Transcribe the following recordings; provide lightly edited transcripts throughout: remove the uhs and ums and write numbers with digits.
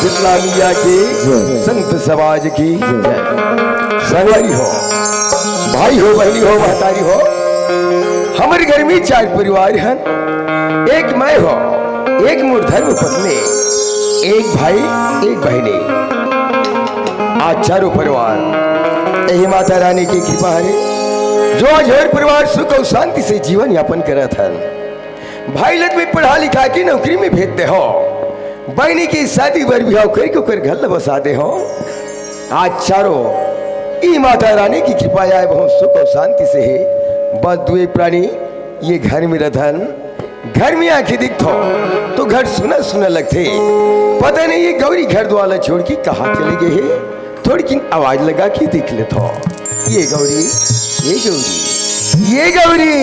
शीतला मिया की संत समाज की संगवारी हो, भाई हो, बहनी हो, महतारी हो। हमारे घर में 4 परिवार हैं। एक मैं हो, एक मोर धर्म पत्नी, एक भाई, एक बहनी। आज 4 परिवार यही माता रानी की कृपा है जो आज हर परिवार सुख और शांति से जीवन यापन करा था। भाई लत में पढ़ा लिखा की नौकरी में भेजते हो, बहनी की शादी बर बिहाव कर घर बसा दे हो। आज चारों ई माता रानी की कृपा आए बहुत सुख और शांति से है। बस 2 प्राणी ये घर में रहन, घर में आके दिखो तो घर सुना सुना लगते। पता नहीं ये गौरी घर द्वारा छोड़ के कहाँ चले गए है। थोड़ी की आवाज लगा के देख ले तो ये गौरी, ये गौरी, ये गौरी।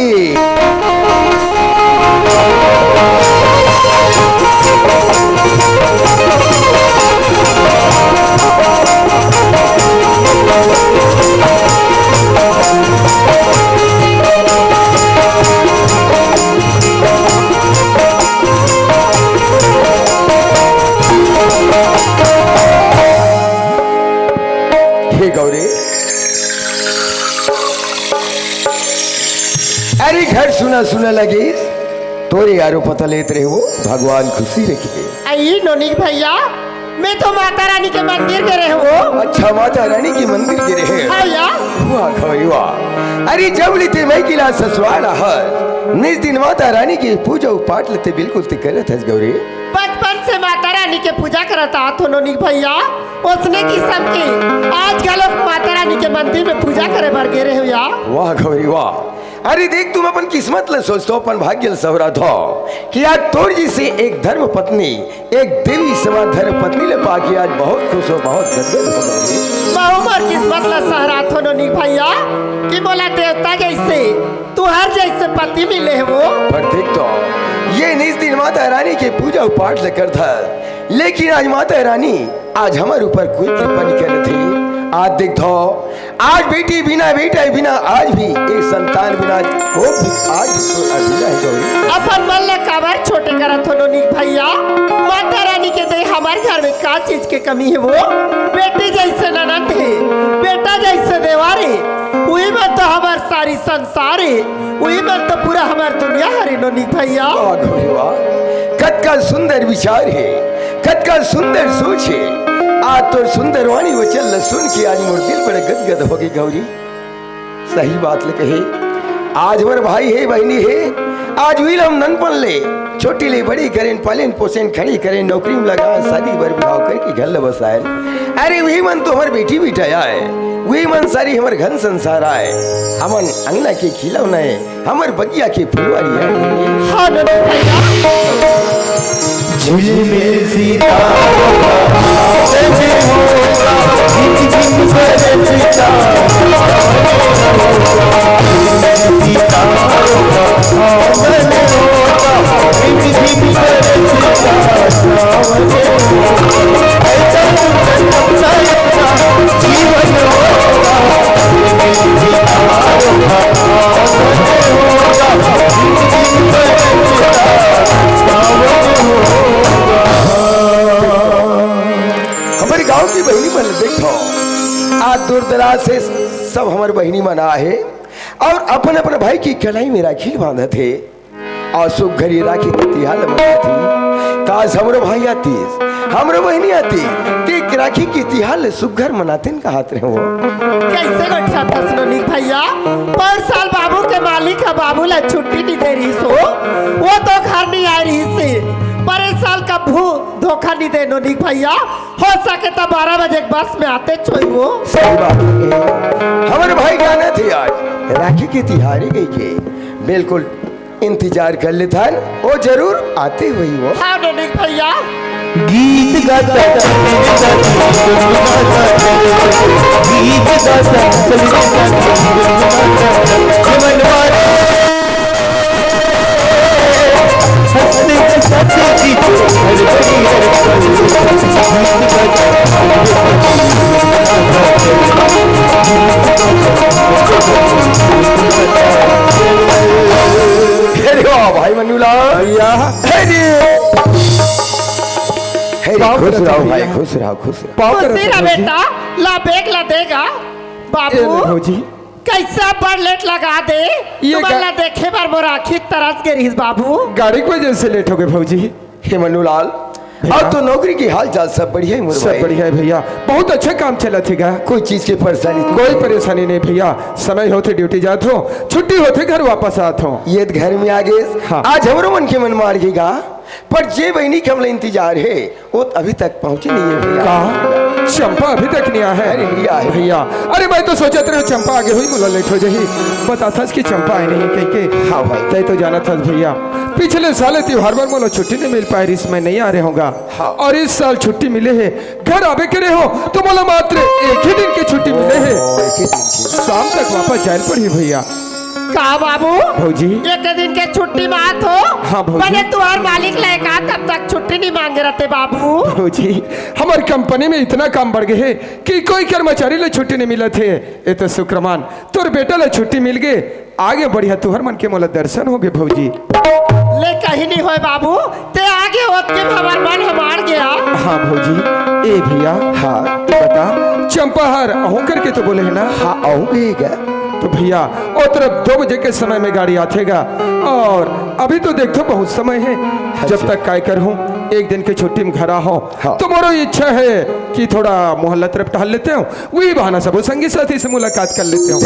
हे गौरी, अरे घर सुना सुना लगी तोरे यारो पता लेते रहे हो। भगवान खुशी रखे। आई नोनी भैया, मैं तो माता रानी के मंदिर गए हो। अच्छा, माता रानी के मंदिर के रहे। वाह गौरी वाह। अरे जब लेते मैं किला ससुराल हर निज दिन माता रानी की पूजा पाठ लेते बिल्कुल ते करत है गौरी। बचपन से माता रानी के पूजा करता तो नोनी भैया उसने की सबके आज का लोग माता रानी के मंदिर में पूजा करे बर गए रहे हो या। वाह गौरी वाह। अरे देख, तुम अपन किस्मत ले सोचतो, अपन भाग्य सवरा धो कि आज तोर जी से एक धर्म पत्नी, एक देवी समान धर्म पत्नी ले पाके आज बहुत खुश हो, बहुत गदगद हो गई। बहुमर किस्मत ला सहरा थो नोनी भैया कि बोला देवता जैसे तू हर जैसे पति मिले हो। पर देख तो ये निज दिन माता रानी के पूजा पाठ ले कर था, लेकिन आज माता रानी आज हमारे ऊपर कोई कृपा नहीं कर थी। आज देख दो, आज बेटी बिना बेटा बिना आज भी एक संतान बिना वो भी आज तो अधूरा है गौरी। अपन मन ला काबर छोटे करत हो नोनी भैया। माता रानी के दे हमारे घर में का चीज के कमी है वो। बेटी जैसे ननद है, बेटा जैसे देवारे, वही में तो हमार सारी संसार है, वही में तो पूरा हमार दुनिया है नोनी भैया। कद का सुंदर विचार है, कद का सुंदर सोच है। आज तो सुंदर वाणी वचन सुन के आज मोर दिल बड़े गदगद हो गई गौरी। सही बात ले कहे, आज हमारे भाई है, बहनी है, आज हुई हम ननपन ले छोटी ले बड़ी करें, पालन पोषण खड़ी करें, नौकरी में लगा, शादी बर बिहाव करके घर बसाए। अरे वही मन तो हमारे बेटी बिठाया है, वही मन सारी हमारे घन संसार आए। हमन अंगना के खिलौना है, हमारे बगिया के फुलवारी है। हाँ नोनी भैया। झिलमिल सीता हमारे गांव की बहनी मन देखो, आज दूर दराज से सब हमारे बहनी मना है और अपन अपन भाई की कलाई में राखी बांधा थे और सुख घरी राखी की तिहार मना थी। काश हमरो भाई आती, हमरो बहनी आती, ते राखी की तिहार सुख घर मनाते न हाथ रहे वो। कैसे गठा था नोनी भैया। 5 साल बाबू के मालिक है, बाबू ला छुट्टी नहीं दे रही सो, वो तो घर नहीं आ रही से। पर इस साल का भू धोखा नहीं दे नोनी भैया। हो सके तो 12 बजे बस में आते छोई वो। सही बात है, हमारे भाई गाना थे आज राखी की तिहारी गई के बिल्कुल इंतजार कर ले था, वो जरूर आते हुई वो। हाँ नोनी भैया। गीत गाता भाई मनुला भैया पाँव खुश पड़त रहो है भाई, भैया। खुश रहो, खुश रहो। पाँव पड़त खुशी है रह भौजी। बेटा, ला बेग ला देगा ए बाबू। ले भौजी। कैसा पर लेट लगा दे ये तुम्हारा देखे बार मोर आखी तरस के रहीस बाबू। गाड़ी की वजह से लेट हो गए भौजी। हे मनुलाल, भैया। अब तो नौकरी की हाल चाल सब बढ़िया है मोर सब भाई। बढ़िया है भैया, बहुत अच्छा काम चला थेगा। कोई चीज की परेशानी तो कोई परेशानी नहीं भैया, समय होते ड्यूटी जात हो, छुट्टी होते घर वापस आत हो। ये तो घर में आ गए। हाँ। आज हमरो मन के मन मार गएगा, पर जे बहनी के हमला इंतजार है वो तो अभी तक पहुंची नहीं है भैया। कहा चंपा अभी तक नहीं आया अरे नहीं है आया। भैया। अरे मैं तो सोचा तेरे चंपा आगे हुई मुला लेट हो जाही, बता था कि चंपा आई नहीं कह के। हाँ भाई। तय तो जाना था भैया, पिछले साल त्योहार पर मोला छुट्टी नहीं मिल पाई, इस मैं नहीं आ रहे होगा। हाँ। और इस साल छुट्टी मिले है, घर आवे करे हो तो मोला मात्र एक ही दिन की छुट्टी मिले है, एक ही दिन की। शाम तक वापस जाए पड़ी भैया। कहा बाबू भौजी। एक दिन के छुट्टी मात हो। हाँ भौजी। मैंने तुम्हार मालिक लेगा तब तक छुट्टी नहीं मांगे रहते बाबू। भौजी हमारी कंपनी में इतना काम बढ़ गए है कि कोई कर्मचारी ले छुट्टी नहीं मिला थे। ये तो शुक्रमान तोर बेटा ले छुट्टी मिल गए, आगे बढ़िया तुहर मन के मोला दर्शन हो गए भौजी। ले कहीं नहीं होए बाबू, ते आगे होत के हमार मन हमार गया। हाँ भौजी। ए भैया, हाँ ये बता चंपा हर अहूँ करके तो बोले है ना। हाँ आऊंगा। तो भैया और तरफ 2 बजे के समय में गाड़ी आतेगा, और अभी तो देखो बहुत समय है, जब तक काय कर हूँ एक दिन की छुट्टी में घर आ हो। हाँ। तो मोरो इच्छा है कि थोड़ा मोहल्ला तरफ टहल लेते हो, वही बहाना सब संगी साथी से मुलाकात कर लेते हो।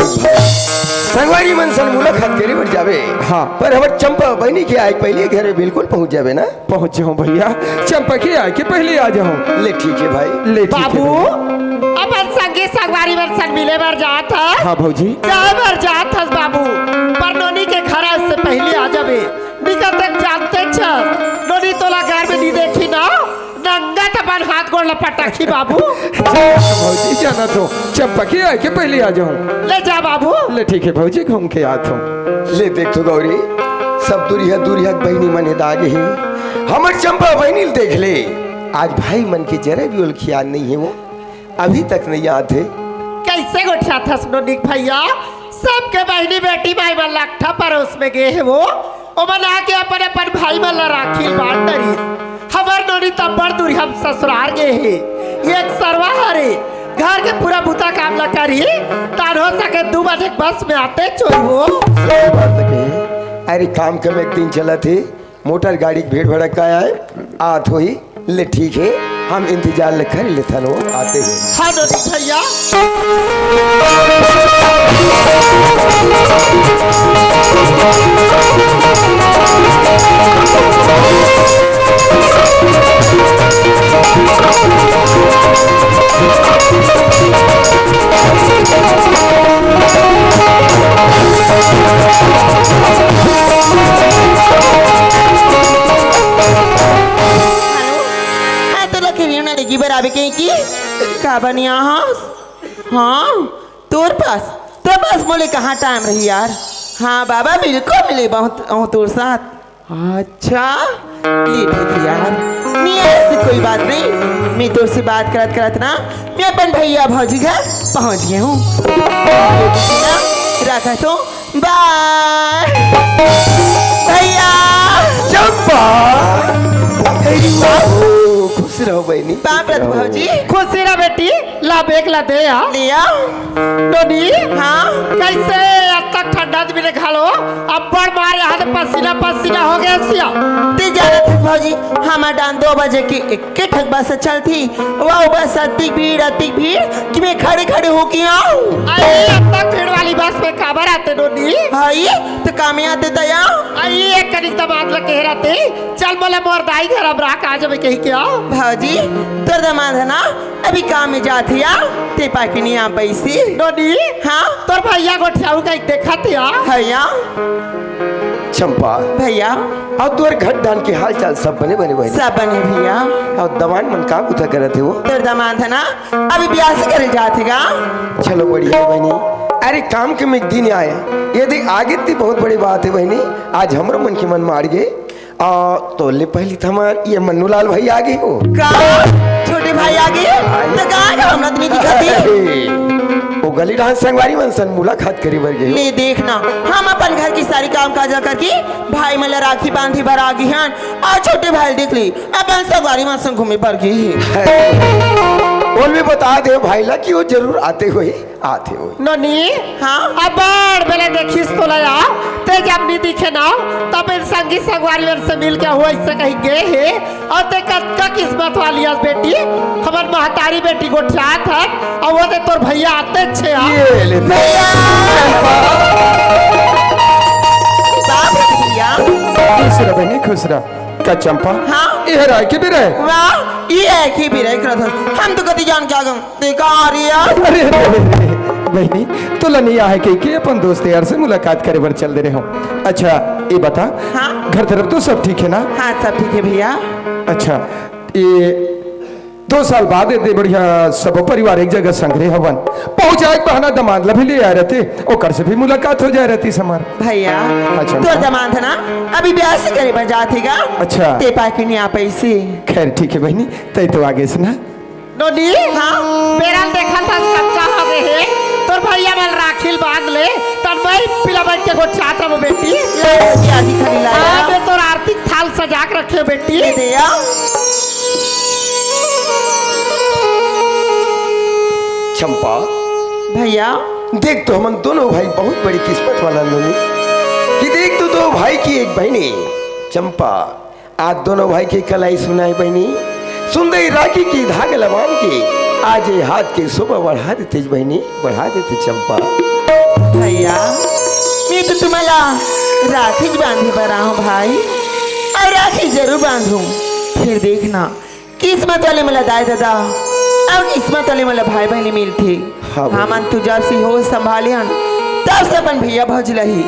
संगवारी मन सन मुलाकात करे बढ़ जावे। हाँ। पर हमर चंपा बहनी के आए पहले घर में बिल्कुल पहुंच जावे ना। पहुंच जाऊं भैया, चंपा के आए के पहले आ जाऊं। ले ठीक है भाई। ले ठीक है बाबू भैया। अब संगे संगवारी बर संग मिले बर जात है। हाँ भौजी। जाए बर जात हस बाबू, पर नोनी के घर से पहले आ जावे। निकल तक जानते चल, नोनी तोला घर में नहीं देखी ना, नंगा तपन हाथ गोड़ लपटाखी बाबू। भौजी जाना तो चंपा के आए के पहले आ जाऊं। ले जा बाबू। ले ठीक है भौजी, घूम के आता हूँ। ले देख तो गौरी, सब दूरिया बहनी मन दागे है। हमर चंपा बहनी देख ले, आज भाई मन के जरा भी उल्खी याद नहीं है, वो अभी तक नहीं याद है। कैसे गोठा था नोनी भैया, सबके बहनी बेटी भाई मन लाखा पर उसमें गए है वो मना के अपन अपन भाई मन ला राखी बांट डरी। हमार नोनी तब बड़ दूर हम ससुराल गए है, एक सरवा हरे घर के पूरा बुता काम ला करी, तार हो सके 2 बजे बस में आते चोरी वो। सही बात लगे। अरे काम कम एक दिन चला थे, मोटर गाड़ी की भीड़ भड़क का आए आत हो ही। ले ठीक है, हम इंतजार ले कर लेता नो आते हैं। हाँ नोनी भैया। लड़की बराबर कहीं की का बनिया। हाँ तोर पास बोले कहाँ टाइम रही यार। हाँ बाबा बिल्कुल मिले बहुत तोर साथ। अच्छा लेट होती यार, नहीं ऐसी कोई बात नहीं, मैं तोर से बात करत ना मैं अपन भैया भौजी घर पहुँच गया हूँ। रखा तो बाय भैया। चंपा खुश रहो बहनी। बाप रे भौजी खुशी रह बेटी, ला बेग ला दे यार। लिया। नोनी हाँ कैसे अब तक ठंडा भी नहीं खा लो, अब बड़ मारे हाथ पसीना पसीना हो गया सिया। ते जाना था भौजी, हमार डान 2 बजे की इक्के ठग बस चल थी, वाह बस अति भीड़ कि मैं खड़े हो के आऊं। अरे अब तक भीड़ वाली बस में खबर आते नोनी। भाई तो काम आते दया। अरे एक कड़ी दमाद लग कह रहते, चल बोले मोर दाई घर अब राख आ जावे कहीं क्या। भौजी तोर दमाद है ना, अभी काम में जाती आ, ते पाके नहीं आ पैसे। नोनी हाँ तोर भैया गोठियाऊ कहीं देखा थिया। भैया चंपा भैया अब तोर घर डान के हाल चाल सब बने बहनी। सब बने भैया। और दवान मन का कुछ करे थे वो। तोर दमाद है ना, अभी ब्याह से करे जातेगा। चलो बढ़िया है बहनी। अरे काम के में एक दिन आए, यदि आगे थी बहुत बड़ी बात है बहनी। आज हमारे मन के मन मार गए। तो ले पहली थमार ये मन्नूलाल भाई आ गए हो का छोटे भाई आ गए तो कहाँ का हमने नहीं दिखाती। वो गली डांस संगवारी मन सन मुलाकात करी बर गए ले देखना हम अपन घर की सारी काम काजा करके भाई मला राखी बांधी भर आ गई हन और छोटे भाई देख ली अपन सवारी में संग घूमे पर गई बोल भी बता दे भाई ला कि वो जरूर आते हुए ननी हाँ अब बड़ बेले देखिस तो लया ते जब नहीं दिखे ना तब इन संगी संगवारी से मिल के हुआ इससे कहीं गए है और ते का किस्मत वाली आज बेटी हमार महतारी बेटी को ठाक है और वो ते तोर भैया आते छे खुश रह बहनी खुश रह का चंपा हाँ ये राय के भी रहे वाह ये है कि भी रह कर हम तो कभी जान क्या गम देखा आ रही है अरे बहनी तो लनिया है कि अपन दोस्त यार से मुलाकात करे बर चल दे रहे हो अच्छा ये बता हाँ घर तरफ तो सब ठीक है ना हाँ सब ठीक है भैया अच्छा ये 2 साल बाद दे बढ़िया सब परिवार एक जगह संग्रह हवन पहुंचाए बहाना दमाद भी ले आए रहते और से भी मुलाकात हो जाए रहती समार भैया अच्छा। तो जमान था ना अभी ब्याह से करे पर जातेगा अच्छा ते पाके नहीं आ पैसे खैर ठीक है बहनी तय तो आगे से ना ननी हाँ मेरा देखा था कच्चा हो गए है तोर भैया मल राखिल बांध ले तब मैं पिला बैठ के को चाहता वो बेटी आदि खड़ी लाया मैं तोर आर्थिक थाल सजा के रखे बेटी ले दिया चंपा भैया देख तो हम दोनों भाई बहुत बड़ी किस्मत वाला लोग कि देख तो 2 भाई की एक बहनी चंपा आज दोनों भाई की कलाई सुनाई बहनी सुंदर राखी की धाग लबान की आज ये हाथ की शोभा बढ़ा देते बहनी बढ़ा देते चंपा भैया मैं तो तुम्हारा राखी बांधी पर रहा हूँ भाई और राखी जरूर बांधूं फिर देखना किस्मत वाले मला दाई दादा और किस्मत वाले मला भाई बहनी मिलती हाँ भाई। हम तू जब से हो संभालियन तब से अपन भैया भज रही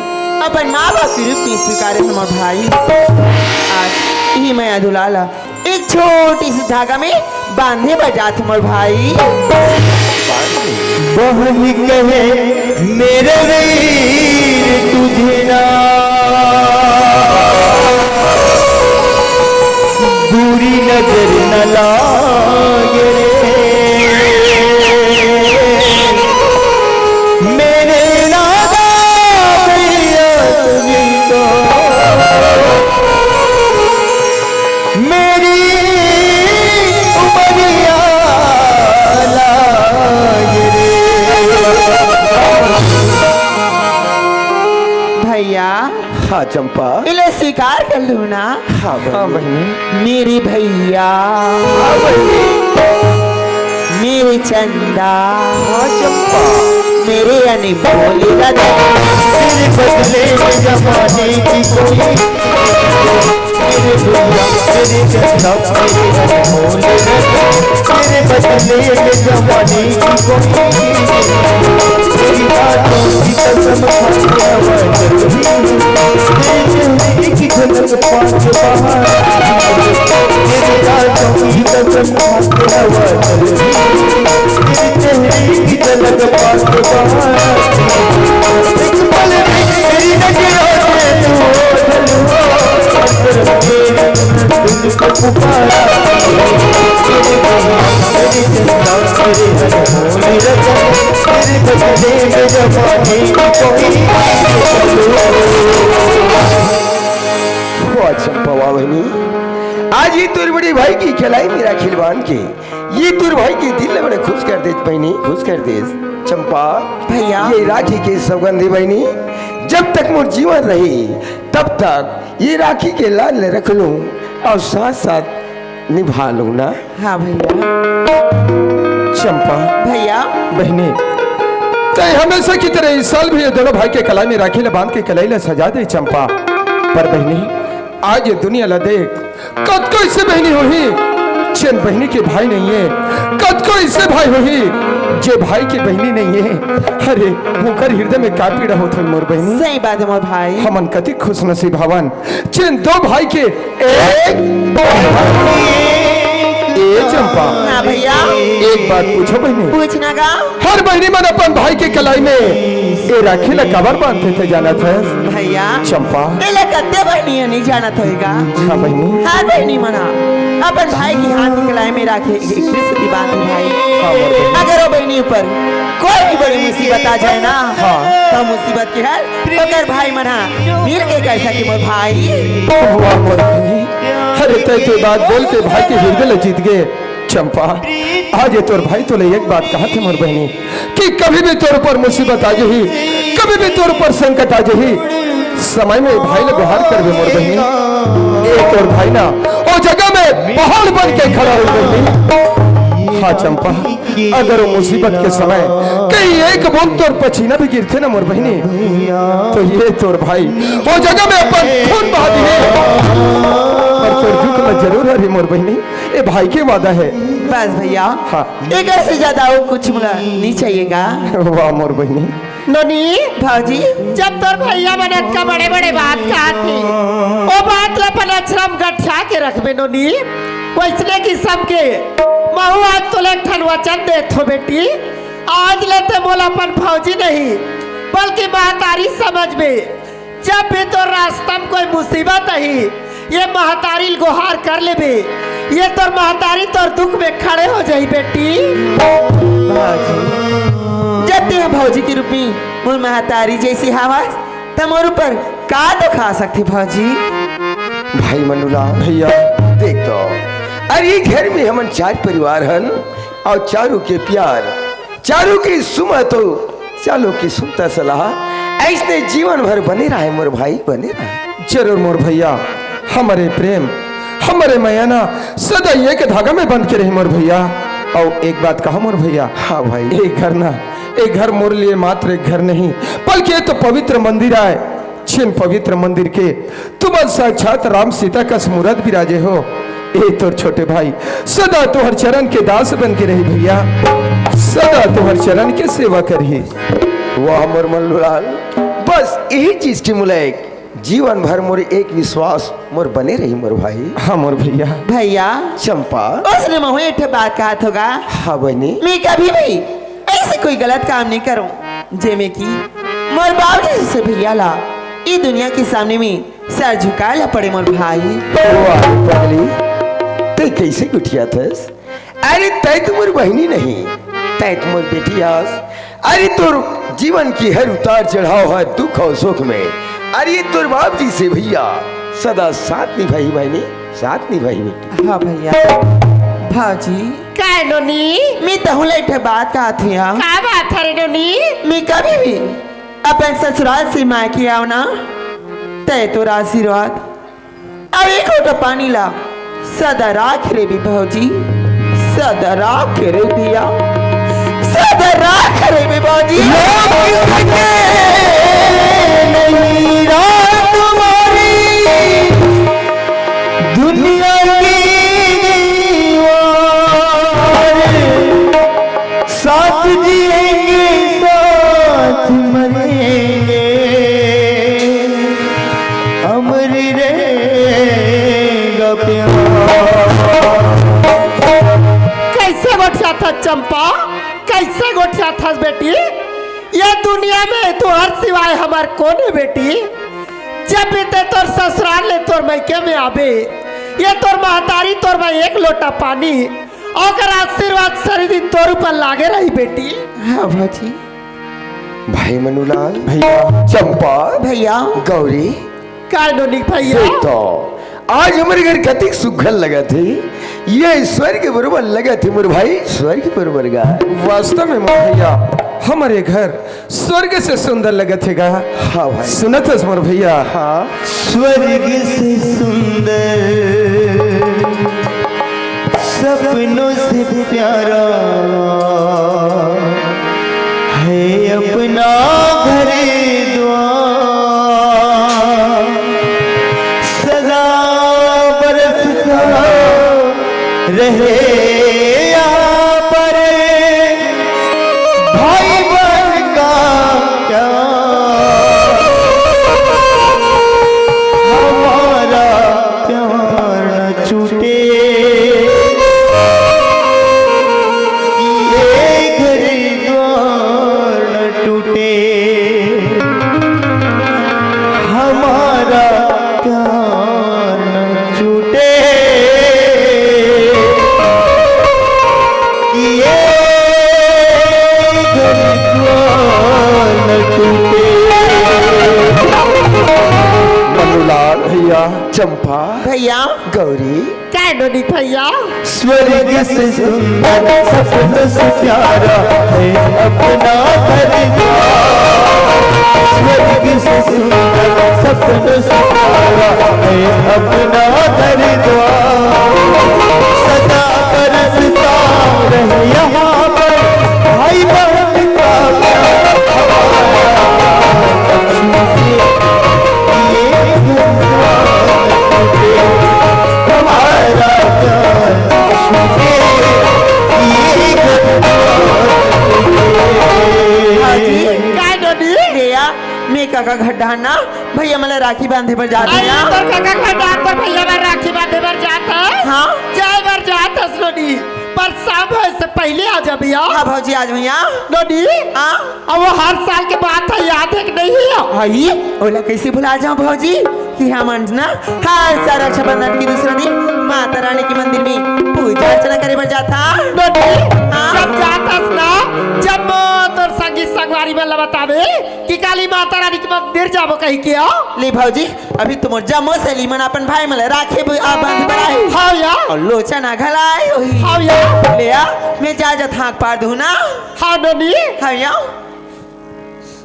अपन माँ बाप के रूप में स्वीकारे हमारे भाई आज ही मैं दुलाला एक छोटी सी धागा में बांधे बजा तुम्हारे भाई बहन कहे मेरे वीर तुझे ना बुरी नजर न लागे मेरे नादा भैया तुम्हें तो मेरी उमरिया भैया हाँ चंपा इले स्वीकार कर लू ना हाँ हाँ बहनी बहनी मेरी भैया हाँ बहनी मेरी चंदा हाँ चंपा मेरे अनमोल दादा तेरे बदले में जमाने की कोई मेरे भैया तेरे चंदा मेरे अनमोल तेरे बदले में जमाने की कोई तेरी बातों की कसम खाते हवा जरूरी तेरे चेहरे की झलक पास बाहर तेरे बातों की कसम खाते हवा जरूरी तेरे चेहरे की झलक पास बाहर एक पल में तेरी नजरों से तू तुझको पुकारा तेरे चंदा तेरे अनमोल रतन तेरे बदले में जमाने की कोई वाह चंपा वाह बहनी आज ये तुर बड़ी भाई की खिलाई मेरा खिलवान के ये तुर भाई के दिल में बड़े खुश कर दे बहनी खुश कर दे चंपा भैया ये राखी के सौगंधी बहनी जब तक मोर जीवन रही तब तक ये राखी के लाल रख लूं और साथ साथ निभा लूं ना हाँ भैया चंपा भैया बहनी तय हमेशा की तरह इस साल भी ये दोनों भाई के कलाई में राखी ले बांध के कलाई ले सजा दे चंपा पर बहनी आज ये दुनिया ला देख कद को इससे बहनी हुई चंद बहनी के भाई नहीं है कद को इससे भाई हुई जे भाई की बहनी नहीं है अरे मुकर हृदय में का पीड़ा होत मोर बहनी सही बात है मोर भाई हमन कति खुश नसीब हवन चंद 2 भाई के एक ए चंपा हाँ भैया एक बात पूछो बहनी पूछना का हर बहनी मन अपन भाई के कलाई में ये राखी ला कबर बांधते थे जाना था भैया चंपा इले कत्ते बहनी है नहीं जाना होएगा हाँ बहनी हाँ बहनी मना अपन भाई की हाथ निकलाए में राखे एक बांध भाई हाँ, मोर बहनी। अगर वो बहनी ऊपर कोई भी बड़ी मुसीबत आ जाए ना तो मुसीबत के हल अगर भाई मना मिल के कैसा कि मोर भाई वाह मोर बहनी, अरे तय तो बात बोल के भाई के हृदय ले जीत गए। चंपा, आज ये तोर भाई तो ले एक बात कहा थे मोर बहनी कि कभी भी तोर ऊपर मुसीबत आ जाही, कभी भी तोर ऊपर संकट आ जाही, समय में भाई ने गुहार कर दे मोर बहनी। एक और भाई ना वो जगह में पहाड़ बन के खड़ा हो बहनी। हाँ चंपा, अगर वो मुसीबत के समय कहीं एक बूंद तोर पसीना भी गिरते ना मोर बहनी, तो ये तोर भाई वो जगह में अपन खून बहा दिए। पर तोर दुख में जरूर है मोर बहनी, ये भाई के वादा है। बस भैया हाँ। एक से ज्यादा और कुछ मुझे नहीं चाहिएगा। वाह मोर बहनी, नोनी भाजी जब तोर भैया मनत का बड़े बड़े बात कहा थी वो बात लपन अक्षरम गठा के रखबे नोनी। वैसने किस्म के महू आज तो ले ठन वचन दे थो बेटी, आज लेते मोलापन फौजी नहीं बल्कि महतारी समझ में। जब भी तो रास्ता में कोई मुसीबत आई ये महतारी गुहार कर लेबे, ये तोर महतारी तोर दुख में खड़े हो जाई बेटी। जब ते भौजी की रूपी मोर महतारी जैसी हवास तब मोर ऊपर का तो खा सकती भौजी। भाई मनुलाल भैया देख तो, अरे घर में हमन 4 परिवार हन और चारों के प्यार, चारों की सुमत हो, चारों की सुनता सलाह, ऐसे जीवन भर बने रहे मोर भाई, बने रहे। जरूर मोर भैया, हमारे प्रेम हमारे मयाना सदा एक धागा में बंध के रहे मोर भैया। और एक बात कहा मोर भैया, हाँ भाई, एक घर ना, एक घर मोर लिए मात्र एक घर नहीं बल्कि ये तो पवित्र मंदिर है। छिन पवित्र मंदिर के तुम साक्षात राम सीता का मूरत विराजे हो। ए तो छोटे भाई सदा तुहर चरण के दास बन के रही भैया, सदा तुहर चरण के सेवा करी। वाह मोर मनुलाल, बस यही चीज की मुलायक जीवन भर मोर एक विश्वास मोर बने रही मोर भाई। हाँ मोर भैया। भैया चंपा, उसने महू एक बात कहा होगा, हाँ बहनी, मैं कभी भी ऐसे कोई गलत काम नहीं करूं जेमे की मोर बाप जैसे भैया ला ये दुनिया के सामने में सर झुका ला पड़े मोर भाई। वाह पगली, तै कैसे गुठिया थस? अरे तै तो मोर बहनी नहीं, तै तो मोर बेटी आस। अरे तोर जीवन की हर उतार चढ़ाव है दुख और सुख में, अरे तोर बाप जी से भैया सदा साथ निभाई बहनी, साथ निभाई बेटी। हाँ भैया। भाजी काय नोनी मैं तो एक बात कहा थी यहाँ, का बात है रे नोनी? मैं कभी भी अपन ससुराल से मायके आओ ना तय तो आशीर्वाद अब एक लोटा पानी ला सदा राख रे भी भौजी, सदा राख रे भैया, सदा राख रे भी भौजी। नहीं रात तुम्हारी दुनिया की दीवार, साथ जिएंगे साथ मरेंगे, अमर रहेगा प्यार। कैसे गोठिया था चंपा, कैसे गोठिया था बेटी? ये दुनिया में तो हर सिवाय हमार कौन है बेटी? जब भी ते तोर ससुराल ले तोर मैके में आवे ये तोर महतारी तोर में एक लोटा पानी और आशीर्वाद सारी दिन तोर ऊपर लागे रही बेटी। हाँ भाजी। भाई मनुलाल, भैया चंपा, भैया गौरी, काय नोनी भैया? देख तो आज हमारे घर कतिक सुखल लगा थे, ये स्वर्ग बरोबर लगा थे मोर भाई, स्वर्ग बरोबर गा। वास्तव में मोर भैया हमारे घर स्वर्ग से सुंदर लगत है गा। हाँ भाई, सुनत है मोर भैया। हाँ स्वर्ग से सुंदर सपनों से प्यारा है अपना घर द्वार, सदा बरसता रहे यहाँ पर भाई बहन का प्यार, हमारा प्यार न छूटे, ये भैया चंपा भैया गौरी क्या नोनिक भैया स्वर्ग से सुंदर सपनों से प्यारा है अपना घर स्वर्ग से सुंदर सपनों से प्यारा है अपना घर सदा बरसता रहे यहाँ पर भाई बहन का प्यार हमारा क्या नोनी भैया मैं काका घर डालना भैया मला राखी बांधे पर जा अरे दिया तो काका खंडार पर भैया मैं राखी बांधे पर जाता है हाँ जय बार जाता है नोनी पर शाम से पहले आ जा भैया हाँ भौजी आज भैया नोनी हाँ अब वो हर साल के बाद था याद है कि नहीं है भाई ओला कैसे भुला जाऊं भौजी कि हम ना हर साल रक्षाबंधन के दूसरे दिन माता रानी के मंदिर में पूजा अर्चना करे पर जाता नोनी हाँ। जब जाता ना जब तोर संगी संगवारी में बतावे कि काली माता रानी के मंदिर जाबो कहीं के आओ ले भौजी अभी तुम जम्मू से लीमन अपन भाई मला राखे बांधे पर आए हाँ या और लोचा ना घलाए ओही हाँ या ले आ मैं जा थाक पार दूं ना हाँ नोनी हाँ या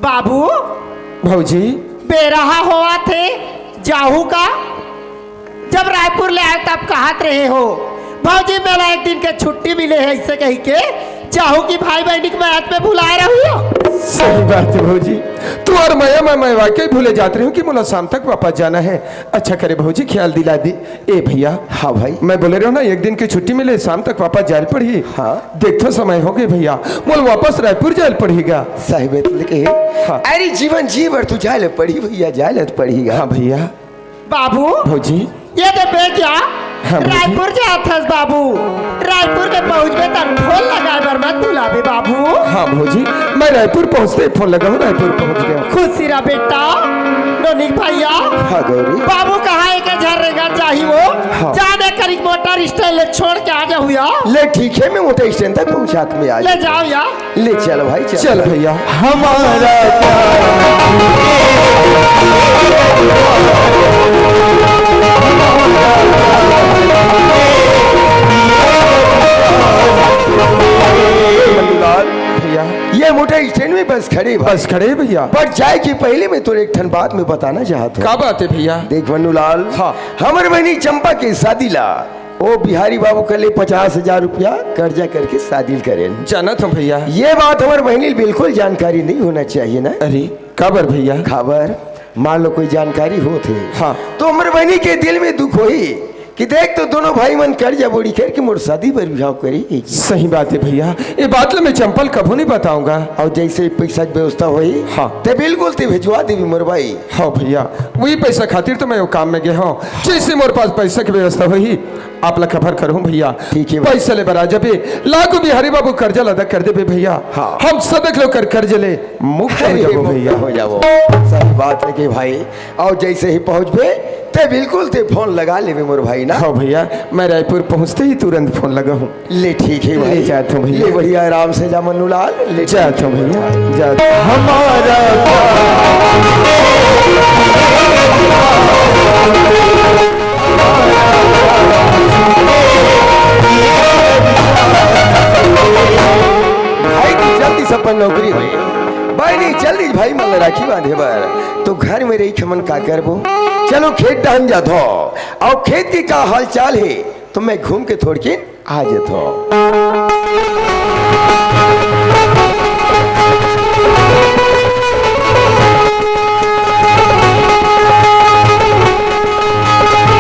बाबू भौजी बेरहा हुआ थे जाहू का जब रायपुर ले आए तब कहत रहे हो भौजी मेरा एक दिन के छुट्टी मिले है इससे कही के जाहू की भाई बहनी के मैच में भुलाए रही हो सही बात है भौजी तू और मैं वाकई भूले जाते रही हूँ कि मुझे शाम तक वापस जाना है अच्छा करे भौजी ख्याल दिला दी ए भैया हाँ भाई मैं बोले रहा हूँ ना एक दिन की छुट्टी मिले शाम तक वापस जाल पड़ी हाँ। देखो समय हो गए भैया मोल वापस रायपुर जाल पड़ेगा साहिब लेके हाँ। अरे जीवन जी भर तू जाए पड़ी भैया जाए पड़ेगा हाँ भैया बाबू भौजी ये दे बेटिया हाँ, भौजी। रायपुर जात हस बाबू रायपुर के पहुंच में तन फोन लगाए बर मत बुलावे बाबू हाँ भौजी मैं रायपुर पहुँचते फोन लगा हूँ रायपुर पहुँच गया खुशी रहा बेटा नोनिक भैया हाँ गौरी बाबू कहा है कि झरेगा चाहिए वो हाँ। जाने करीब मोटर स्टैंड छोड़ के आ जाओ या ले ठीक है मैं मोटर स्टैंड तक पहुंचा के मैं आ ले जाओ या ले चलो भाई चल भैया हमारा मनुलाल भैया ये मोटर स्टैंड में बस खड़े भाई। बस खड़े भैया पर जाए के पहले मैं तो एक ठन बात में बताना चाहता हूँ क्या बात है भैया देख मनुलाल हाँ। हमारे बहनी चंपा के शादी ला ओ बिहारी बाबू के लिए 50,000 रुपया कर्जा करके शादी करें जाना था भैया ये बात हमारे बहनी बिल्कुल जानकारी नहीं होना चाहिए ना अरे काबर भैया खबर मान लो कोई जानकारी हो थे हाँ। तो हमारे बहनी के दिल में दुख होई कि देख तो दोनों भाई मन कर्जा बोड़ी करके मोर शादी पर विवाह करी सही बात है भैया ये बात मैं चंपल कभू नहीं बताऊंगा और जैसे पैसा की व्यवस्था हुई हाँ। ते बिल्कुल ते भिजवा देवी मोर भाई हाँ भैया वही पैसा खातिर तो मैं वो काम में गया हूँ जैसे मोर पास पैसा की व्यवस्था हुई आप ला खबर करूँ भैया ठीक है भाई। पैसा ले बरा जब लाखों बिहारी बाबू कर्जा अदा कर दे भैया हाँ। हम सब एक लोग कर कर्ज ले मुक्त हो अरे जाबो मुक्त भैया हो जाओ सही बात है कि भाई और जैसे ही पहुंचबे ते बिल्कुल ते फोन लगा लेवे मोर भाई ना हाँ भैया मैं रायपुर पहुँचते ही तुरंत फोन लगा हूँ ले ठीक है भाई ले जाता हूँ भैया। ले बढ़िया आराम से जा मनुलाल ले जाता हूँ भैया जाता हूँ। हमारा भाई तू जल्दी से अपन नौकरी होई भाई नहीं जल्दी भाई मन राखी बांधे बर तो घर में रही खमन का करबो चलो खेत डान जा धो और खेत की का हाल चाल है तो मैं घूम के थोड़ के आ जाता